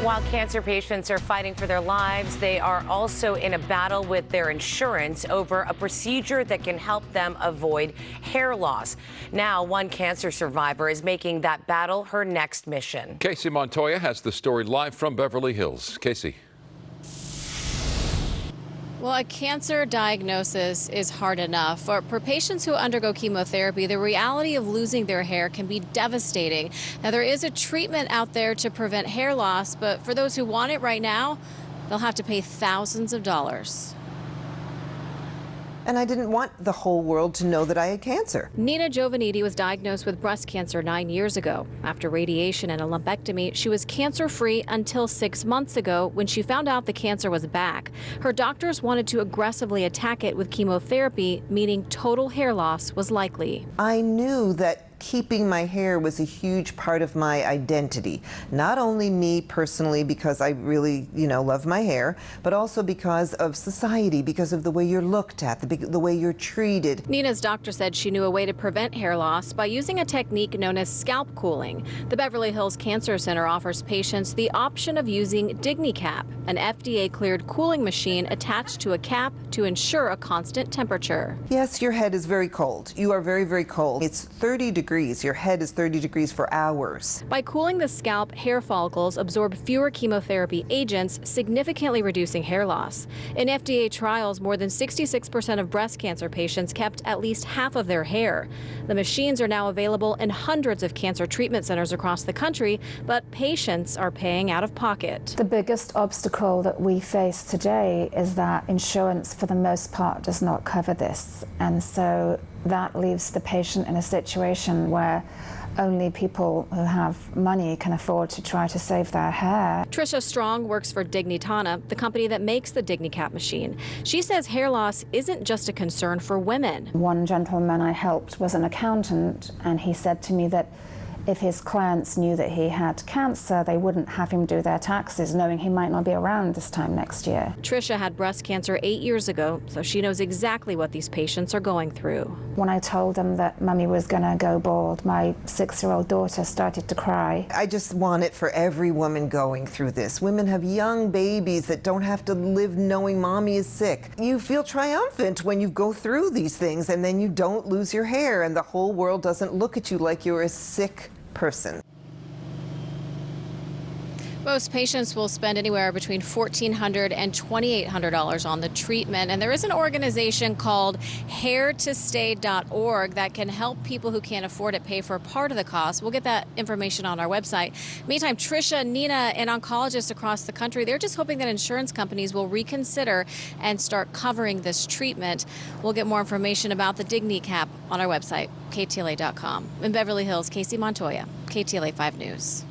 While cancer patients are fighting for their lives, they are also in a battle with their insurance over a procedure that can help them avoid hair loss. Now, one cancer survivor is making that battle her next mission. Casey Montoya has the story live from Beverly Hills. Casey. Well, a cancer diagnosis is hard enough. For patients who undergo chemotherapy, the reality of losing their hair can be devastating. Now, there is a treatment out there to prevent hair loss, but for those who want it right now, they'll have to pay thousands of dollars. And I didn't want the whole world to know that I had cancer. Nina Giovannitti was diagnosed with breast cancer 9 years ago. After radiation and a lumpectomy, she was cancer-free until 6 months ago when she found out the cancer was back. Her doctors wanted to aggressively attack it with chemotherapy, meaning total hair loss was likely. I knew that keeping my hair was a huge part of my identity. Not only me personally, because I really, love my hair, but also because of society, because of the way you're looked at, the way you're treated. Nina's doctor said she knew a way to prevent hair loss by using a technique known as scalp cooling. The Beverly Hills Cancer Center offers patients the option of using DigniCap, an FDA-cleared cooling machine attached to a cap to ensure a constant temperature. Yes, your head is very cold. You are very, very cold. It's 30 degrees. Your head is 30 degrees for hours. By cooling the scalp, hair follicles absorb fewer chemotherapy agents, significantly reducing hair loss. In FDA trials, more than 66% of breast cancer patients kept at least half of their hair. The machines are now available in hundreds of cancer treatment centers across the country, but patients are paying out of pocket. The biggest obstacle that we face today is that insurance, for the most part, does not cover this. And so that leaves the patient in a situation where only people who have money can afford to try to save their hair. Trisha Strong works for Dignitana, the company that makes the DigniCap machine. She says hair loss isn't just a concern for women. One gentleman I helped was an accountant, and he said to me that if his clients knew that he had cancer, they wouldn't have him do their taxes, knowing he might not be around this time next year. Trisha had breast cancer 8 years ago, so she knows exactly what these patients are going through. When I told them that Mummy was going to go bald, my 6-year-old daughter started to cry. I just want it for every woman going through this. Women have young babies that don't have to live knowing mommy is sick. You feel triumphant when you go through these things and then you don't lose your hair and the whole world doesn't look at you like you're a sick person. Most patients will spend anywhere between $1,400 and $2,800 on the treatment. And there is an organization called hairtostay.org that can help people who can't afford it pay for part of the cost. We'll get that information on our website. Meantime, Trisha, Nina, and oncologists across the country, they're just hoping that insurance companies will reconsider and start covering this treatment. We'll get more information about the DigniCap on our website, KTLA.com. In Beverly Hills, Casey Montoya, KTLA 5 News.